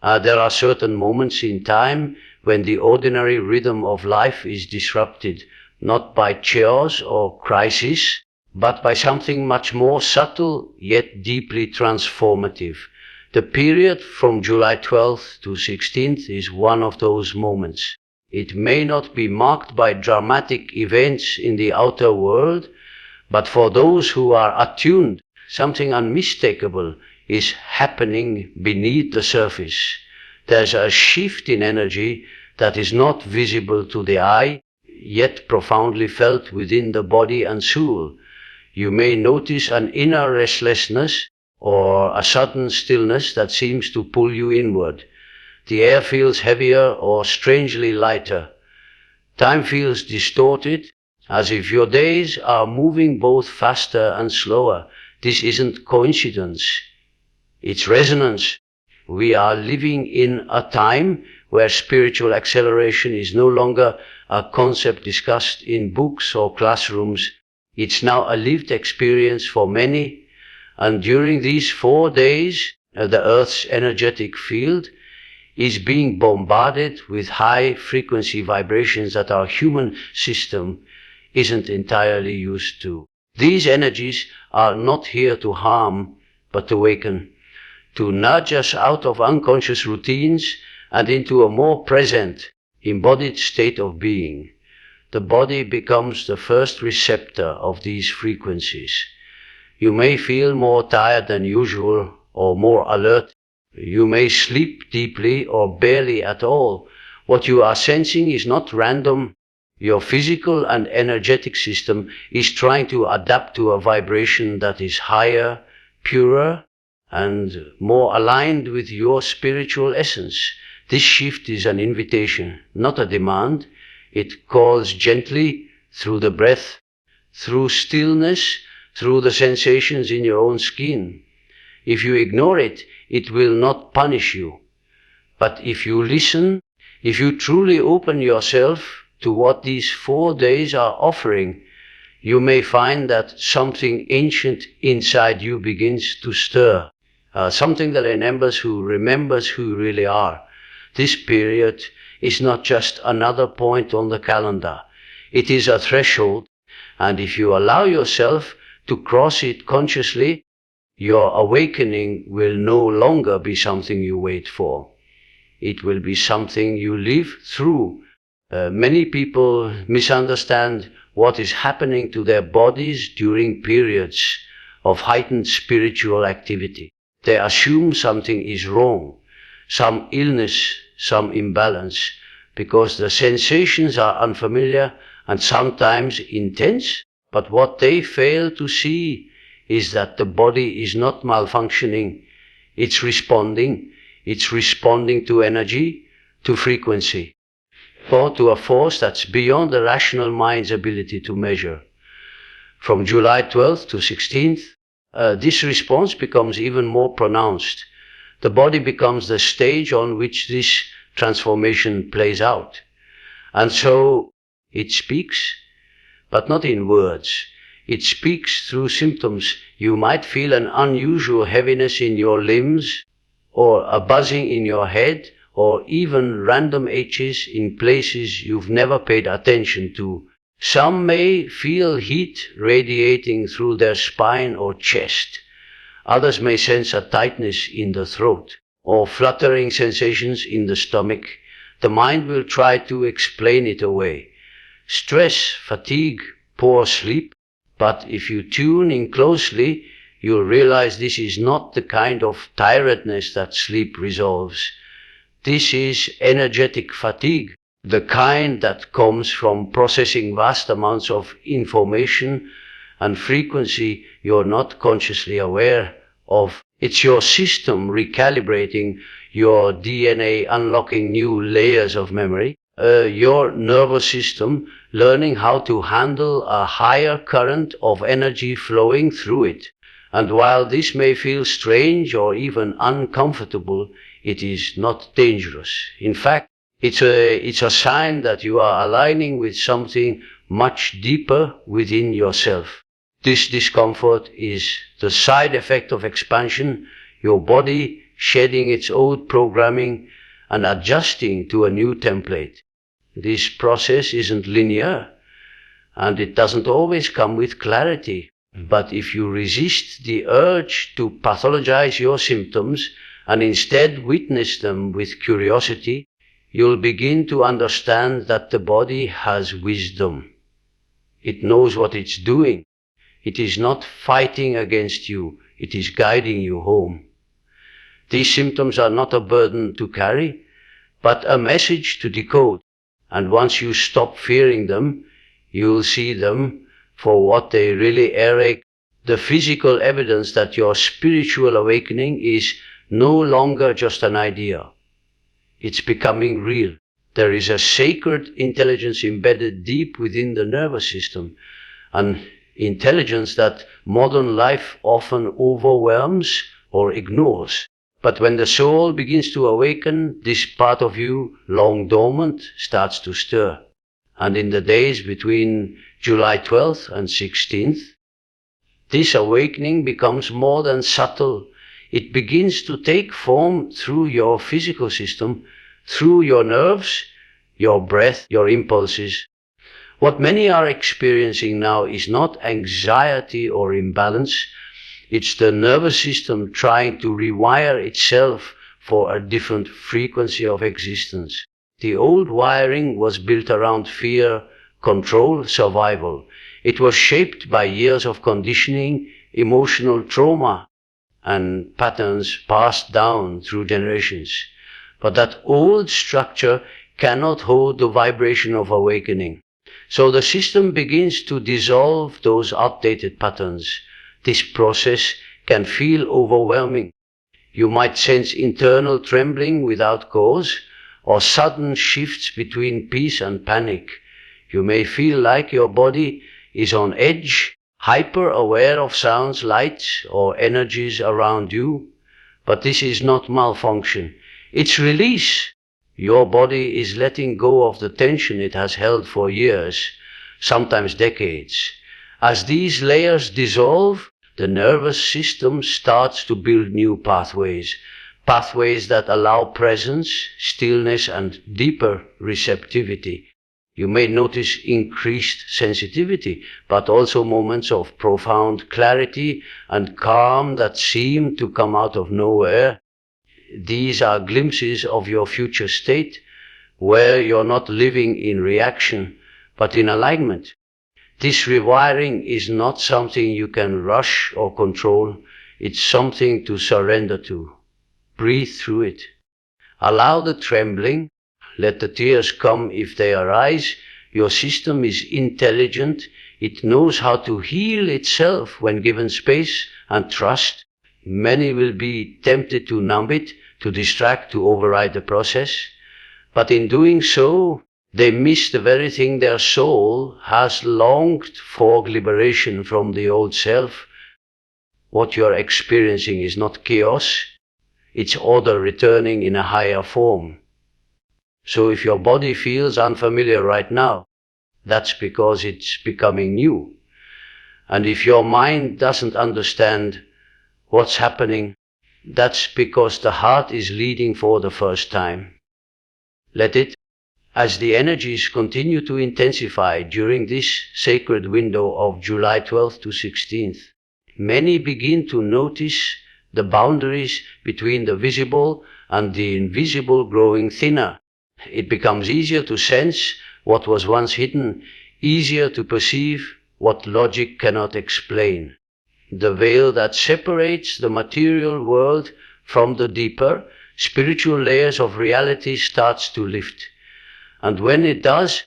There are certain moments in time when the ordinary rhythm of life is disrupted, not by chaos or crisis, but by something much more subtle yet deeply transformative. The period from July 12th to 16th is one of those moments. It may not be marked by dramatic events in the outer world, but for those who are attuned, something unmistakable is happening beneath the surface. There's a shift in energy that is not visible to the eye, yet profoundly felt within the body and soul. You may notice an inner restlessness or a sudden stillness that seems to pull you inward. The air feels heavier or strangely lighter. Time feels distorted, as if your days are moving both faster and slower. This isn't coincidence. It's resonance. We are living in a time where spiritual acceleration is no longer a concept discussed in books or classrooms. It's now a lived experience for many, and during these 4 days, the Earth's energetic field is being bombarded with high-frequency vibrations that our human system isn't entirely used to. These energies are not here to harm, but to awaken, to nudge us out of unconscious routines and into a more present, embodied state of being. The body becomes the first receptor of these frequencies. You may feel more tired than usual or more alert. You may sleep deeply or barely at all. What you are sensing is not random. Your physical and energetic system is trying to adapt to a vibration that is higher, purer, and more aligned with your spiritual essence. This shift is an invitation, not a demand. It calls gently through the breath, through stillness, through the sensations in your own skin. If you ignore it, it will not punish you. But if you listen, if you truly open yourself to what these 4 days are offering, you may find that something ancient inside you begins to stir. Something that remembers who you really are. This period is not just another point on the calendar. It is a threshold, and if you allow yourself to cross it consciously, your awakening will no longer be something you wait for. It will be something you live through. Many people misunderstand what is happening to their bodies during periods of heightened spiritual activity. They assume something is wrong, some illness, some imbalance, because the sensations are unfamiliar and sometimes intense. But what they fail to see is that the body is not malfunctioning. It's responding to energy, to frequency, or to a force that's beyond the rational mind's ability to measure. From July 12th to 16th, this response becomes even more pronounced. The body becomes the stage on which this transformation plays out. And so it speaks, but not in words. It speaks through symptoms. You might feel an unusual heaviness in your limbs, or a buzzing in your head, or even random itches in places you've never paid attention to. Some may feel heat radiating through their spine or chest. Others may sense a tightness in the throat, or fluttering sensations in the stomach. The mind will try to explain it away. Stress, fatigue, poor sleep. But if you tune in closely, you'll realize this is not the kind of tiredness that sleep resolves. This is energetic fatigue, the kind that comes from processing vast amounts of information and frequency you're not consciously aware of. It's your system recalibrating, your DNA unlocking new layers of memory, your nervous system learning how to handle a higher current of energy flowing through it. And while this may feel strange or even uncomfortable, it is not dangerous. In fact, it's a sign that you are aligning with something much deeper within yourself. This discomfort is the side effect of expansion. Your body shedding its old programming and adjusting to a new template. This process isn't linear, and it doesn't always come with clarity. But if you resist the urge to pathologize your symptoms and instead witness them with curiosity, you'll begin to understand that the body has wisdom. It knows what it's doing. It is not fighting against you, it is guiding you home. These symptoms are not a burden to carry, but a message to decode. And once you stop fearing them, you'll see them for what they really are, the physical evidence that your spiritual awakening is no longer just an idea. It's becoming real. There is a sacred intelligence embedded deep within the nervous system, an intelligence that modern life often overwhelms or ignores. But when the soul begins to awaken, this part of you, long dormant, starts to stir. And in the days between July 12th and 16th, this awakening becomes more than subtle. It begins to take form through your physical system, through your nerves, your breath, your impulses. What many are experiencing now is not anxiety or imbalance. It's the nervous system trying to rewire itself for a different frequency of existence. The old wiring was built around fear, control, survival. It was shaped by years of conditioning, emotional trauma, and patterns passed down through generations. But that old structure cannot hold the vibration of awakening. So the system begins to dissolve those outdated patterns. This process can feel overwhelming. You might sense internal trembling without cause, or sudden shifts between peace and panic. You may feel like your body is on edge, hyper aware of sounds, lights, or energies around you. But this is not malfunction. It's release. Your body is letting go of the tension it has held for years, sometimes decades. As these layers dissolve, the nervous system starts to build new pathways that allow presence, stillness, and deeper receptivity. You may notice increased sensitivity, but also moments of profound clarity and calm that seem to come out of nowhere. These are glimpses of your future state, where you're not living in reaction, but in alignment. This rewiring is not something you can rush or control. It's something to surrender to. Breathe through it. Allow the trembling. Let the tears come if they arise. Your system is intelligent. It knows how to heal itself when given space and trust. Many will be tempted to numb it, to distract, to override the process. But in doing so, they miss the very thing their soul has longed for: liberation from the old self. What you're experiencing is not chaos. It's order returning in a higher form. So if your body feels unfamiliar right now, that's because it's becoming new. And if your mind doesn't understand what's happening, that's because the heart is leading for the first time. Let it. As the energies continue to intensify during this sacred window of July 12th to 16th, many begin to notice the boundaries between the visible and the invisible growing thinner. It becomes easier to sense what was once hidden, easier to perceive what logic cannot explain. The veil that separates the material world from the deeper, spiritual layers of reality starts to lift. And when it does,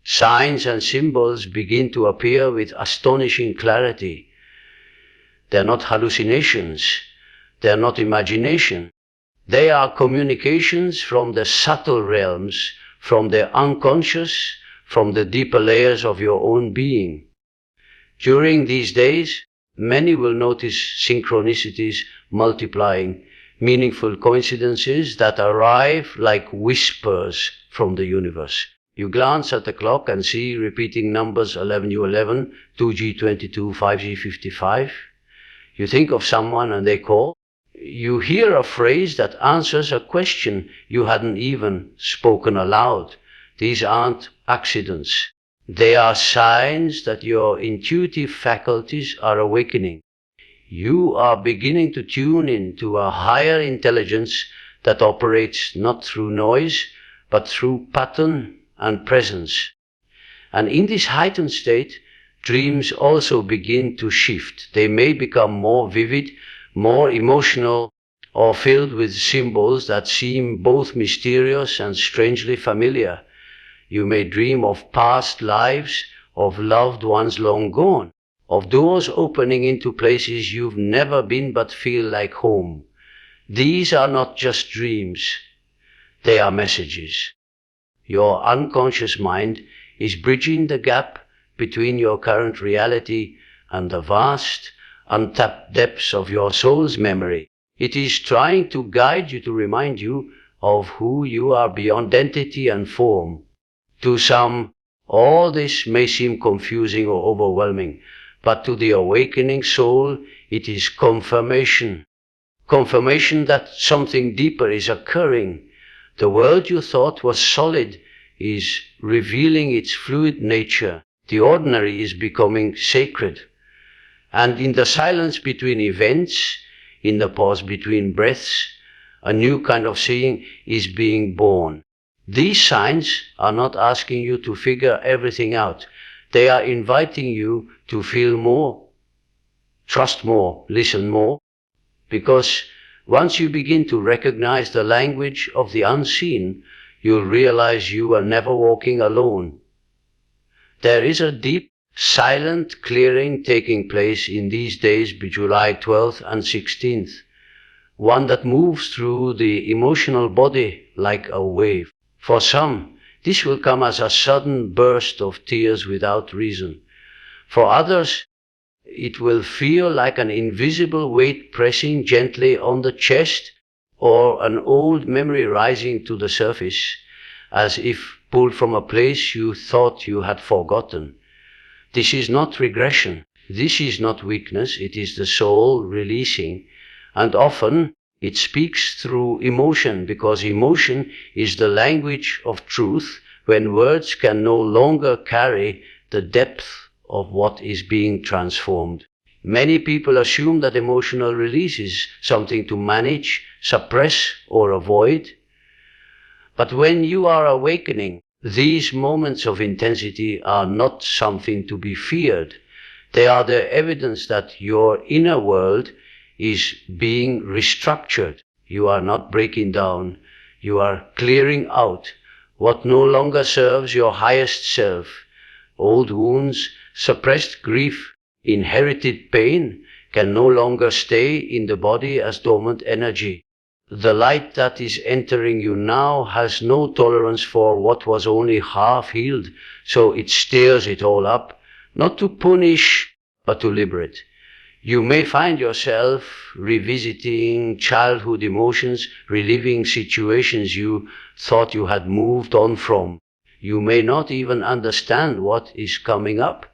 signs and symbols begin to appear with astonishing clarity. They're not hallucinations. They're not imagination. They are communications from the subtle realms, from the unconscious, from the deeper layers of your own being. During these days, many will notice synchronicities multiplying, meaningful coincidences that arrive like whispers from the universe. You glance at the clock and see repeating numbers 11U11, 2G22, 5G55. You think of someone and they call. You hear a phrase that answers a question you hadn't even spoken aloud. These aren't accidents. They are signs that your intuitive faculties are awakening. You are beginning to tune into a higher intelligence that operates not through noise, but through pattern and presence. And in this heightened state, dreams also begin to shift. They may become more vivid, more emotional, or filled with symbols that seem both mysterious and strangely familiar. You may dream of past lives, of loved ones long gone, of doors opening into places you've never been but feel like home. These are not just dreams, they are messages. Your unconscious mind is bridging the gap between your current reality and the vast, untapped depths of your soul's memory. It is trying to guide you, to remind you of who you are beyond entity and form. To some, all this may seem confusing or overwhelming, but to the awakening soul, it is confirmation. Confirmation that something deeper is occurring. The world you thought was solid is revealing its fluid nature. The ordinary is becoming sacred. And in the silence between events, in the pause between breaths, a new kind of seeing is being born. These signs are not asking you to figure everything out. They are inviting you to feel more, trust more, listen more, because once you begin to recognize the language of the unseen, you'll realize you are never walking alone. There is a deep, silent clearing taking place in these days, July 12th and 16th, one that moves through the emotional body like a wave. For some, this will come as a sudden burst of tears without reason. For others, it will feel like an invisible weight pressing gently on the chest, or an old memory rising to the surface, as if pulled from a place you thought you had forgotten. This is not regression. This is not weakness. It is the soul releasing. And often it speaks through emotion, because emotion is the language of truth when words can no longer carry the depth of what is being transformed. Many people assume that emotional release is something to manage, suppress, or avoid. But when you are awakening, these moments of intensity are not something to be feared. They are the evidence that your inner world is being restructured. You are not breaking down. You are clearing out what no longer serves your highest self. Old wounds, suppressed grief, inherited pain can no longer stay in the body as dormant energy. The light that is entering you now has no tolerance for what was only half healed, so it stirs it all up, not to punish, but to liberate. You may find yourself revisiting childhood emotions, reliving situations you thought you had moved on from. You may not even understand what is coming up,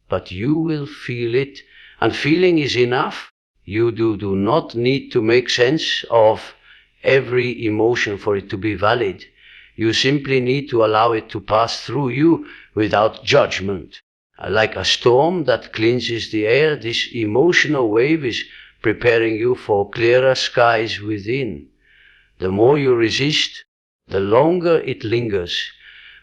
but you will feel it, and feeling is enough. You do not need to make sense of every emotion for it to be valid. You simply need to allow it to pass through you without judgment. Like a storm that cleanses the air, this emotional wave is preparing you for clearer skies within. The more you resist, the longer it lingers.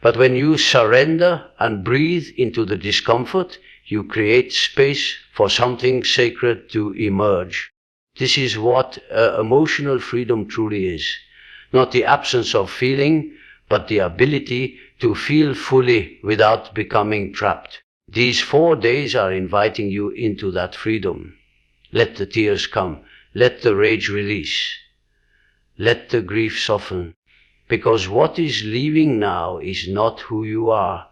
But when you surrender and breathe into the discomfort, you create space for something sacred to emerge. This is what emotional freedom truly is. Not the absence of feeling, but the ability to feel fully without becoming trapped. These 4 days are inviting you into that freedom. Let the tears come. Let the rage release. Let the grief soften. Because what is leaving now is not who you are.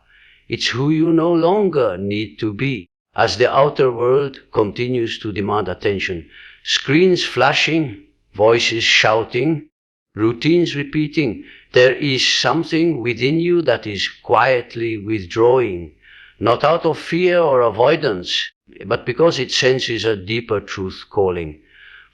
It's who you no longer need to be. As the outer world continues to demand attention, screens flashing, voices shouting, routines repeating, there is something within you that is quietly withdrawing, not out of fear or avoidance, but because it senses a deeper truth calling.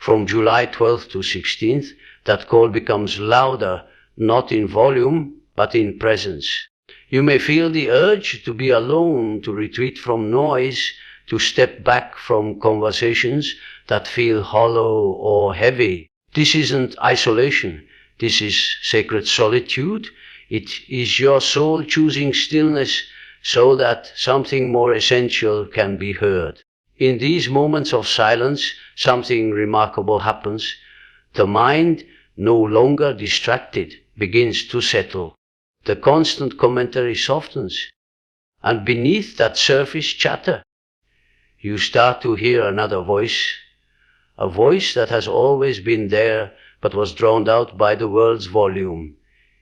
From July 12th to 16th, that call becomes louder, not in volume, but in presence. You may feel the urge to be alone, to retreat from noise, to step back from conversations that feel hollow or heavy. This isn't isolation. This is sacred solitude. It is your soul choosing stillness so that something more essential can be heard. In these moments of silence, something remarkable happens. The mind, no longer distracted, begins to settle. The constant commentary softens, and beneath that surface chatter, you start to hear another voice, a voice that has always been there but was drowned out by the world's volume.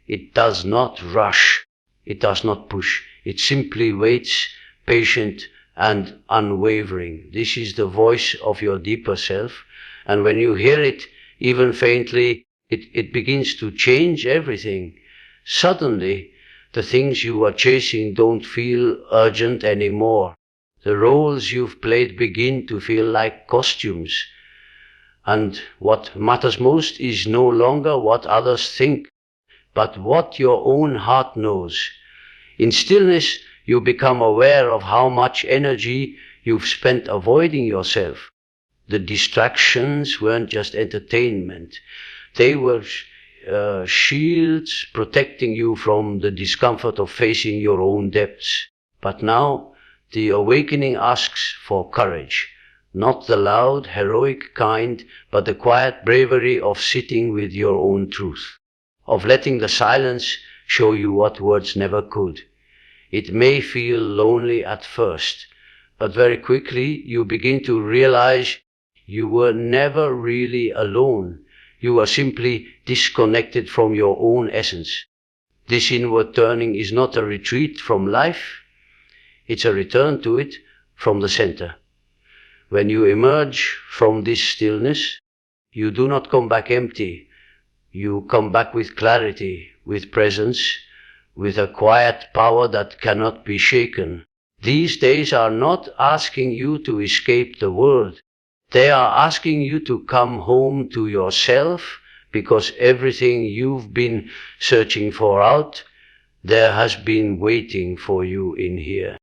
It does not rush, it does not push, it simply waits, patient and unwavering. This is the voice of your deeper self, and when you hear it, even faintly, it begins to change everything. Suddenly, the things you are chasing don't feel urgent anymore. The roles you've played begin to feel like costumes. And what matters most is no longer what others think, but what your own heart knows. In stillness, you become aware of how much energy you've spent avoiding yourself. The distractions weren't just entertainment. They were shields protecting you from the discomfort of facing your own depths. But now, the awakening asks for courage. Not the loud, heroic kind, but the quiet bravery of sitting with your own truth. Of letting the silence show you what words never could. It may feel lonely at first, but very quickly you begin to realize you were never really alone. You are simply disconnected from your own essence. This inward turning is not a retreat from life, it's a return to it from the center. When you emerge from this stillness, you do not come back empty. You come back with clarity, with presence, with a quiet power that cannot be shaken. These days are not asking you to escape the world. They are asking you to come home to yourself, because everything you've been searching for out there has been waiting for you in here.